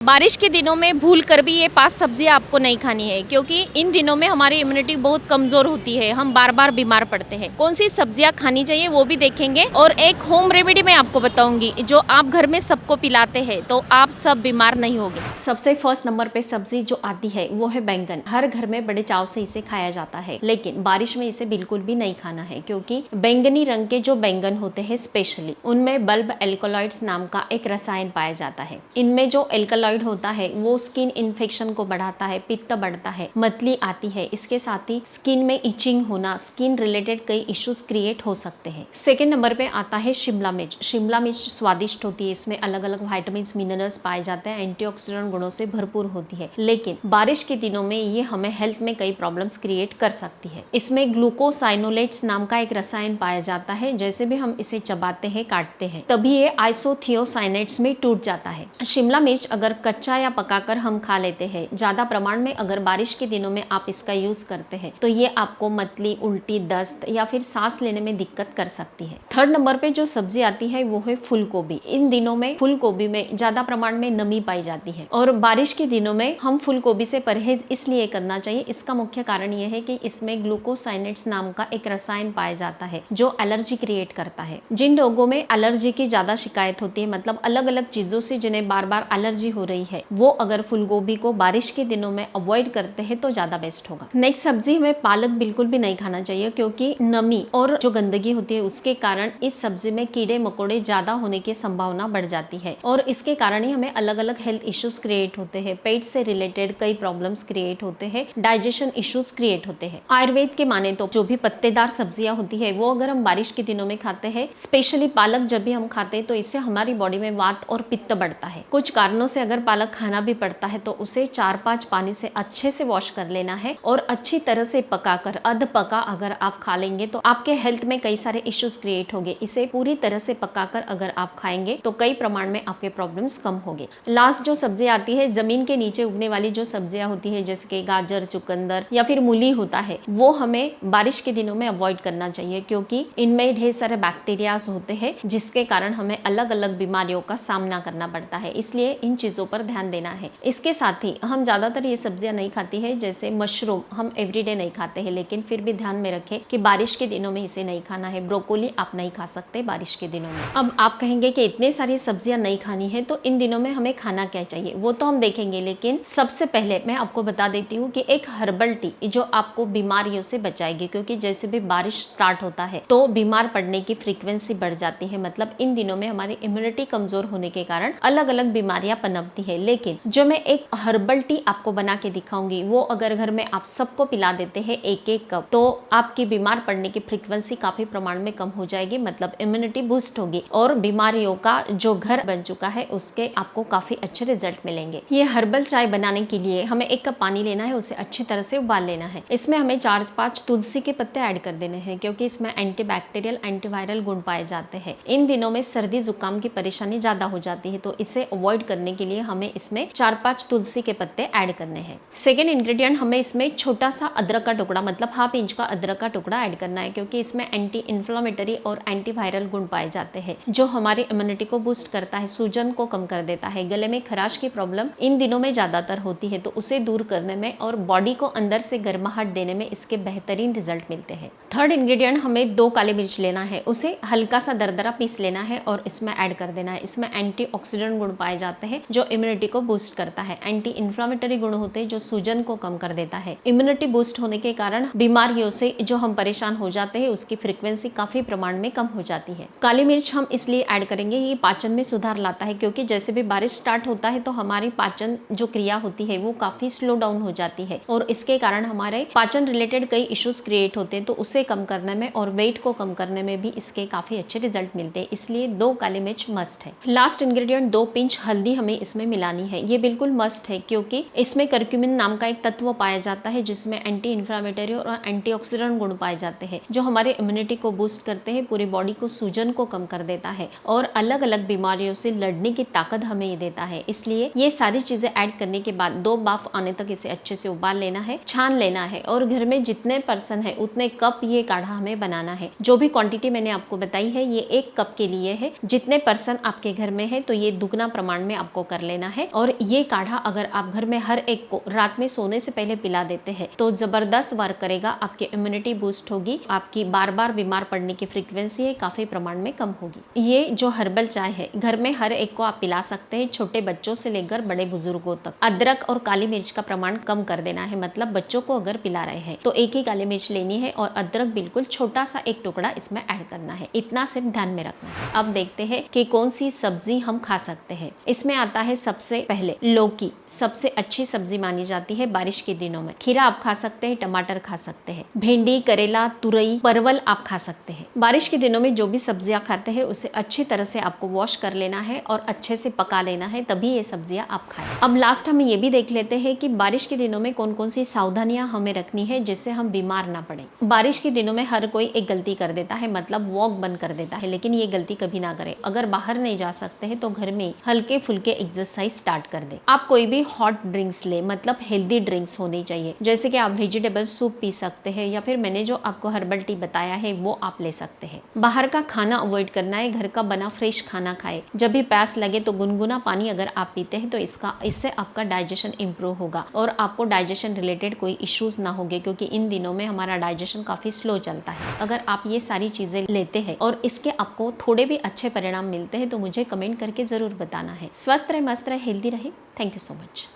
बारिश के दिनों में भूल कर भी ये 5 सब्जियां आपको नहीं खानी है, क्योंकि इन दिनों में हमारी इम्यूनिटी बहुत कमजोर होती है, हम बार बार बीमार पड़ते हैं। कौन सी सब्जियां खानी चाहिए वो भी देखेंगे, और एक होम रेमेडी मैं आपको बताऊंगी जो आप घर में सबको पिलाते हैं तो आप सब बीमार नहीं होंगे। सबसे फर्स्ट नंबर पे सब्जी जो आती है वो है बैंगन। हर घर में बड़े चाव से इसे खाया जाता है, लेकिन बारिश में इसे बिल्कुल भी नहीं खाना है, क्योंकि बैंगनी रंग के जो बैंगन होते हैं स्पेशली उनमें बल्ब एल्कोलॉइड्स नाम का एक रसायन पाया जाता है। इनमें जो एल्कोलॉइड होता है वो स्किन इन्फेक्शन को बढ़ाता है, पित्त बढ़ता है, मतली आती है, इसके साथ ही स्किन में इचिंग होना, स्किन रिलेटेड कई इश्यूज क्रिएट हो सकते हैं। सेकेंड नंबर पे आता है शिमला मिर्च। शिमला मिर्च स्वादिष्ट होती है, इसमें अलग अलग विटामिन मिनरल्स पाए जाते हैं, एंटीऑक्सीडेंट गुणों से भरपूर होती है, लेकिन बारिश के दिनों में ये हमें हेल्थ में कई प्रॉब्लम्स क्रिएट कर सकती है। इसमें ग्लूकोसाइनोलेट्स नाम का एक रसायन पाया जाता है, जैसे भी हम इसे चबाते हैं, काटते हैं, तभी ये आइसोथियोसाइनेट्स में टूट जाता है। शिमला मिर्च अगर कच्चा या पकाकर हम खा लेते हैं, ज्यादा प्रमाण में अगर बारिश के दिनों में आप इसका यूज करते हैं तो ये आपको मतली, उल्टी, दस्त या फिर सांस लेने में दिक्कत कर सकती है। थर्ड नंबर पे जो सब्जी आती है वो है फूल गोभी। इन दिनों में फूल गोभी में ज्यादा प्रमाण में नमी पाई जाती है, और बारिश के दिनों में हम फूल गोभी से परहेज इसलिए करना चाहिए, इसका मुख्य कारण यह है कि इसमें ग्लूकोसाइनेट्स नाम का एक रसायन पाया जाता है जो एलर्जी क्रिएट करता है। जिन लोगों में एलर्जी की ज्यादा शिकायत होती है, मतलब अलग अलग चीजों से जिन्हें बार बार एलर्जी हो रही है, वो अगर फूल गोभी को बारिश के दिनों में अवॉइड करते हैं तो ज्यादा बेस्ट होगा। नेक्स्ट सब्जी हमें पालक बिल्कुल भी नहीं खाना चाहिए, क्योंकि नमी और जो गंदगी होती है उसके कारण इस सब्जी में कीड़े मकोड़े ज्यादा होने की संभावना बढ़ जाती है, और इसके कारण ही हमें अलग अलग हेल्थ इश्यूज क्रिएट होते हैं। पेट से रिलेटेड कई प्रॉब्लम्स क्रिएट होते हैं, डाइजेशन इश्यूज क्रिएट होते हैं। आयुर्वेद के माने तो जो भी पत्तेदार सब्जियां होती है वो अगर हम बारिश के दिनों में खाते हैं, स्पेशली पालक जब भी हम खाते हैं, तो इससे हमारी बॉडी में वात और पित्त बढ़ता है। कुछ कारणों से अगर पालक खाना भी पड़ता है तो उसे 4-5 पानी से अच्छे से वॉश कर लेना है, और अच्छी तरह से पकाकर, अध पका अगर आप खा लेंगे तो आपके हेल्थ में कई सारे इश्यूज क्रिएट होंगे। इसे पूरी तरह से पकाकर अगर आप खाएंगे तो कई प्रमाण में आपके प्रॉब्लम्स कम होंगे। लास्ट जो सब्जी आती है, जमीन के नीचे उगने वाली जो सब्जियां होती है, जैसे कि गाजर, चुकंदर या फिर मूली होता है, वो हमें बारिश के दिनों में अवॉइड करना चाहिए, क्योंकि इनमें ढेर सारे बैक्टीरियाज होते हैं जिसके कारण हमें अलग अलग बीमारियों का सामना करना पड़ता है, इसलिए इन चीजों पर ध्यान देना है। इसके साथ ही हम ज्यादातर ये सब्जियां नहीं खाती है, जैसे मशरूम हम एवरीडे नहीं खाते हैं, लेकिन फिर भी ध्यान में रखें कि बारिश के दिनों में इसे नहीं खाना है। ब्रोकोली आप नहीं खा सकते बारिश के दिनों में। अब आप कहेंगे कि इतने सारी सब्जियां नहीं खानी है तो इन दिनों में हमें खाना क्या चाहिए, वो तो हम देखेंगे, लेकिन सबसे पहले मैं आपको बता देती हूँ कि एक हर्बल टी जो आपको बीमारियों से बचाएगी, क्योंकि जैसे भी बारिश स्टार्ट होता है तो बीमार पड़ने की फ्रीक्वेंसी बढ़ जाती है, मतलब इन दिनों में हमारी इम्यूनिटी कमजोर होने के कारण अलग अलग बीमारियां पनपती है। लेकिन जो मैं एक हर्बल टी आपको बना के दिखाऊंगी, वो अगर घर में आप सबको पिला देते हैं 1-1 कप, तो आपकी बीमार पड़ने की फ्रीक्वेंसी काफी प्रमाण में कम हो जाएगी, मतलब इम्यूनिटी बूस्ट होगी, और बीमारियों का जो घर बन चुका है उसके आपको काफी अच्छे रिजल्ट मिलेंगे। ये हर्बल चाय बनाने के लिए हमें 1 कप पानी लेना है, उसे अच्छी तरह से उबाल लेना है। इसमें हमें 4-5 तुलसी के पत्ते ऐड कर देने हैं, क्योंकि इसमें एंटीबैक्टीरियल, एंटीवायरल गुण पाए जाते हैं। इन दिनों में सर्दी जुकाम की परेशानी ज्यादा हो जाती है, तो इसे अवॉइड करने के लिए हमें इसमें 4-5 तुलसी के पत्ते ऐड करने हैं। सेकेंड इंग्रेडिएंट, हमें इसमें छोटा सा अदरक का टुकड़ा, मतलब 1/2 इंच का अदरक का टुकड़ा ऐड करना है, क्योंकि इसमें एंटी इन्फ्लेमेटरी और एंटीवायरल गुण पाए जाते हैं, जो हमारी इम्यूनिटी को बूस्ट करता है, सूजन को कम कर देता है। गले में खराश की प्रॉब्लम इन दिनों में ज्यादातर होती है, तो उसे दूर करने में और बॉडी को अंदर से गर्माहट देने में इसके बेहतरीन रिजल्ट मिलते हैं। थर्ड इंग्रेडिएंट, हमें 2 काली मिर्च लेना है, उसे हल्का सा दरदरा पीस लेना है और इसमें ऐड कर देना है। इसमें एंटीऑक्सीडेंट गुण पाए जाते हैं जो इम्यूनिटी को बूस्ट करता है, एंटी इन्फ्लेमेटरी गुण होते हैं जो सूजन को कम कर देता है। इम्यूनिटी बूस्ट होने के कारण बीमारियों से जो हम परेशान हो जाते हैं उसकी फ्रीक्वेंसी काफी प्रमाण में कम हो जाती है। काली मिर्च हम इसलिए ऐड करेंगे, ये पाचन में सुधार लाता है, क्योंकि जैसे भी बारिश स्टार्ट होता है तो हमारी पाचन जो क्रिया होती है वो काफी स्लो डाउन हो जाती है, और इसके कारण हमारे पाचन रिलेटेड कई इश्यूज क्रिएट होते हैं, तो उसे कम करने में और वेट को कम करने में भी इसके काफी अच्छे रिजल्ट मिलते हैं, इसलिए 2 काली मिर्च मस्ट है। लास्ट इंग्रेडिएंट, 2 पिंच हल्दी हमें इसमें मिलानी है, ये बिल्कुल मस्ट है, क्योंकि इसमें करक्यूमिन नाम का एक तत्व पाया जाता है जिसमें एंटी इन्फ्लेमेटरी और एंटीऑक्सीडेंट गुण पाए जाते हैं, जो हमारे इम्यूनिटी को बूस्ट करते हैं, पूरी बॉडी को सूजन को कम कर देता है और अलग अलग बीमारियों से लड़ने की ताकत हमें ये देता है। इसलिए ये सारी चीजें ऐड करने के बाद 2 बाफ आने तक इसे अच्छे से उबाल लेना है, छान लेना है, और घर में जितने पर्सन है उतने कप ये काढ़ा हमें बनाना है। जो भी क्वांटिटी मैंने आपको बताई है ये 1 कप के लिए है, जितने पर्सन आपके घर में है तो ये दुगना प्रमाण में आपको कर लेना है। और ये काढ़ा अगर आप घर में हर एक को रात में सोने से पहले पिला देते हैं तो जबरदस्त वर्क करेगा, आपकी इम्यूनिटी बूस्ट होगी, आपकी बार बार बीमार पड़ने की फ्रीक्वेंसी है काफी प्रमाण में कम होगी। ये जो हर्बल चाय है घर में हर एक को आप पिला सकते हैं, छोटे बच्चों से लेकर बड़े बुजुर्गों तक। अदरक और काली मिर्च का प्रमाण कम कर देना है, मतलब बच्चों को अगर पिला रहे हैं तो एक ही काली मिर्च लेनी है और अदरक बिल्कुल छोटा सा एक टुकड़ा इसमें ऐड करना है, इतना सिर्फ ध्यान में रखना है। अब देखते हैं कि कौन सी सब्जी हम खा सकते हैं। इसमें आता है सबसे पहले लौकी, सबसे अच्छी सब्जी मानी जाती है बारिश के दिनों में। खीरा आप खा सकते हैं, टमाटर खा सकते हैं, भिंडी, करेला, तुरई, परवल आप खा सकते हैं। बारिश के दिनों में जो भी सब्जियां खाते हैं उसे अच्छी तरह से आपको वॉश कर लेना है और अच्छे से पका लेना है, तभी ये सब्जियां आप खाएं। अब लास्ट हम ये भी देख लेते हैं कि बारिश के दिनों में कौन कौन सी सावधानियां हमें रखनी है जिससे हम बीमार ना पड़े। बारिश के दिनों में हर कोई एक गलती कर देता है, मतलब वॉक बंद कर देता है, लेकिन ये गलती कभी ना करें। अगर बाहर नहीं जा सकते हैं तो घर में हल्के फुल्के एक्सरसाइज स्टार्ट कर दें। आप कोई भी हॉट ड्रिंक्स ले, मतलब हेल्दी ड्रिंक्स होनी चाहिए, जैसे कि आप वेजिटेबल सूप पी सकते हैं या फिर मैंने जो आपको हर्बल टी बताया है वो आप ले सकते हैं। बाहर का खाना अवॉइड करना है, घर का बना फ्रेश खाना खाए। जब भी प्यास लगे तो गुनगुना पानी अगर आप पीते हैं तो इससे आपका डाइजेशन इंप्रूव होगा और आपको डाइजेशन रिलेटेड कोई इश्यूज ना होंगे, क्योंकि इन दिनों में हमारा डाइजेशन काफी स्लो चलता है। अगर आप ये सारी चीजें लेते हैं और इसके आपको थोड़े भी अच्छे परिणाम मिलते हैं तो मुझे कमेंट करके जरूर बताना है। स्वस्थ रहे, मस्त रहे, हेल्दी रहे। Thank you so much.